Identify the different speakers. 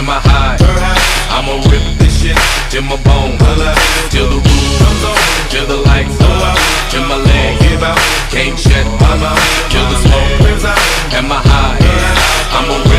Speaker 1: Am I high? I'ma rip this shit till my bones, till the roof comes on, till the lights go out, till my legs give out, can't shut my mouth, till the smoke clears out. Am I high? I'ma